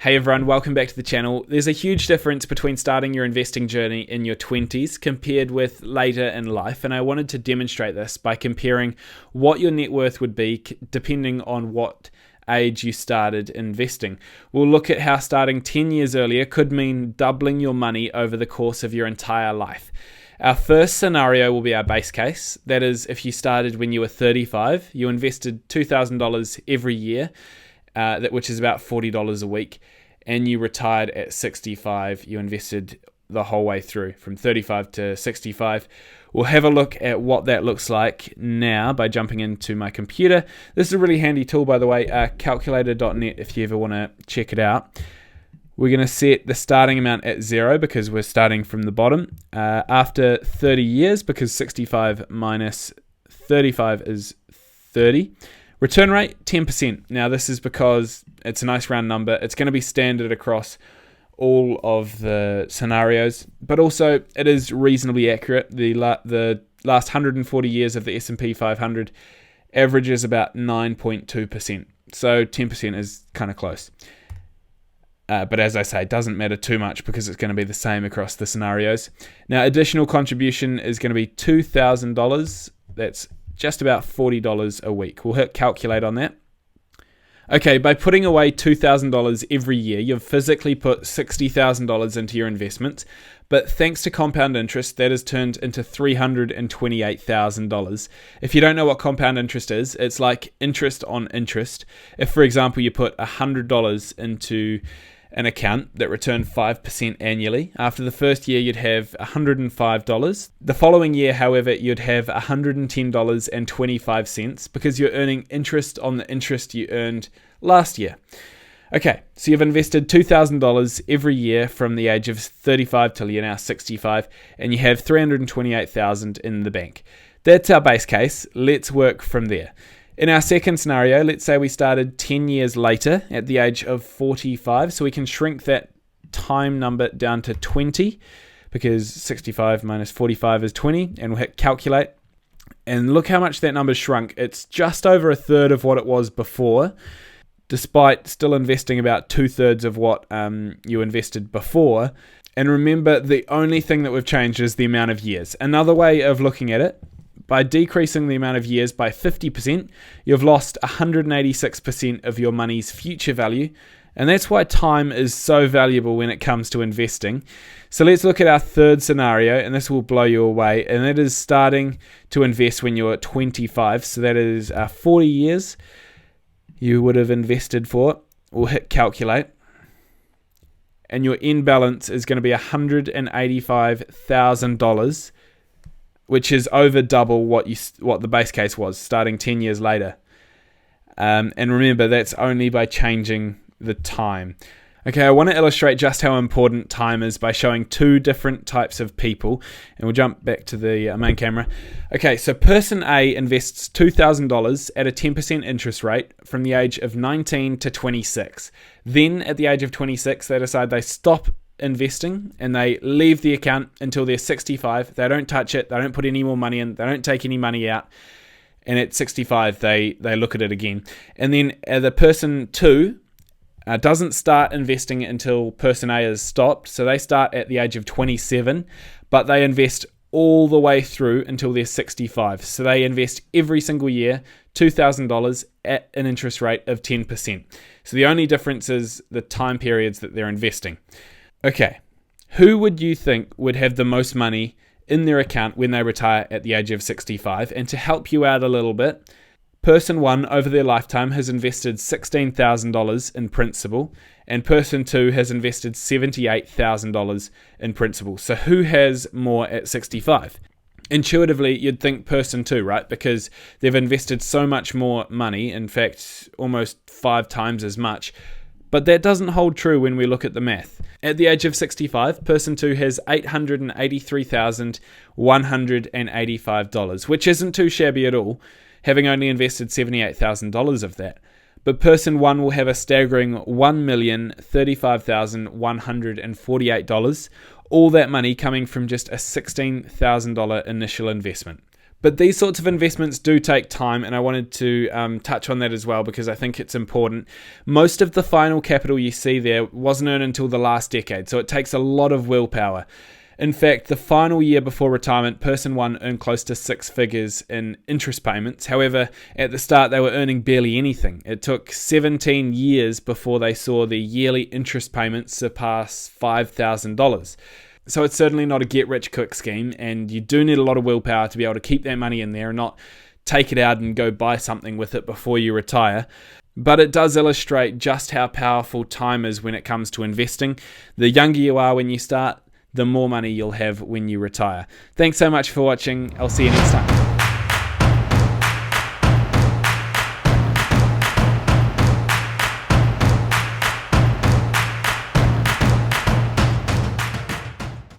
Hey everyone, welcome back to the channel. There's a huge difference between starting your investing journey in your 20s compared with later in life, and I wanted to demonstrate this by comparing what your net worth would be depending on what age you started investing. We'll look at how starting 10 years earlier could mean doubling your money over the course of your entire life. Our first scenario will be our base case. That is, if you started when you were 35, you invested $2,000 every year, which is about $40 a week, and you retired at 65. You invested the whole way through from 35 to 65. We'll have a look at what that looks like now by jumping into my computer. This is a really handy tool, by the way, calculator.net, if you ever want to check it out. We're going to set the starting amount at 0 because we're starting from the bottom. After 30 years, because 65 minus 35 is 30. Return rate, 10%. Now this is because it's a nice round number. It's going to be standard across all of the scenarios, but also it is reasonably accurate. The last 140 years of the S&P 500 averages about 9.2%. So 10% is kind of close. But as I say, it doesn't matter too much because it's going to be the same across the scenarios. Now, additional contribution is going to be $2,000. That's just about $40 a week. We'll hit calculate on that. Okay, by putting away $2,000 every year, you've physically put $60,000 into your investment, but thanks to compound interest, that has turned into $328,000. If you don't know what compound interest is, it's like interest on interest. If, for example, you put $100 into an account that returned 5% annually, after the first year you'd have $105. The following year, however, you'd have $110.25 because you're earning interest on the interest you earned last year. Okay, so you've invested $2,000 every year from the age of 35 till you're now 65, and you have $328,000 in the bank. That's our base case. Let's work from there. In our second scenario, let's say we started 10 years later at the age of 45, so we can shrink that time number down to 20 because 65 minus 45 is 20, and we'll hit calculate. And look how much that number's shrunk. It's just over a third of what it was before, despite still investing about 2/3 of what you invested before. And remember, the only thing that we've changed is the amount of years. Another way of looking at it, by decreasing the amount of years by 50%, you've lost 186% of your money's future value. And that's why time is so valuable when it comes to investing. So let's look at our third scenario, and this will blow you away. And that is starting to invest when you're 25. So that is 40 years you would have invested for. We'll hit calculate. And your end balance is going to be $185,000. Which is over double what the base case was, starting 10 years later. And remember, that's only by changing the time. Okay, I want to illustrate just how important time is by showing two different types of people. And we'll jump back to the main camera. Okay, so person A invests $2,000 at a 10% interest rate from the age of 19 to 26. Then, at the age of 26, they decide they stop investing and they leave the account until they're 65. They don't touch it. They don't put any more money in. They don't take any money out. And at 65, they look at it again. And then the person 2 doesn't start investing until person A is stopped. So they start at the age of 27, but they invest all the way through until they're 65. So they invest every single year $2,000 at an interest rate of 10%. So the only difference is the time periods that they're investing. Okay, who would you think would have the most money in their account when they retire at the age of 65? And to help you out a little bit, person 1 over their lifetime has invested $16,000 in principal, and person 2 has invested $78,000 in principal. So who has more at 65? Intuitively, you'd think person 2, right? Because they've invested so much more money, in fact, almost 5 times as much. But that doesn't hold true when we look at the math. At the age of 65, person 2 has $883,185, which isn't too shabby at all, having only invested $78,000 of that. But person 1 will have a staggering $1,035,148, all that money coming from just a $16,000 initial investment. But these sorts of investments do take time, and I wanted to touch on that as well because I think it's important. Most of the final capital you see there wasn't earned until the last decade, so it takes a lot of willpower. In fact, the final year before retirement, person one earned close to six figures in interest payments. However, at the start, they were earning barely anything. It took 17 years before they saw the yearly interest payments surpass $5,000. So it's certainly not a get-rich-quick scheme, and you do need a lot of willpower to be able to keep that money in there and not take it out and go buy something with it before you retire. But it does illustrate just how powerful time is when it comes to investing. The younger you are when you start, the more money you'll have when you retire. Thanks so much for watching. I'll see you next time.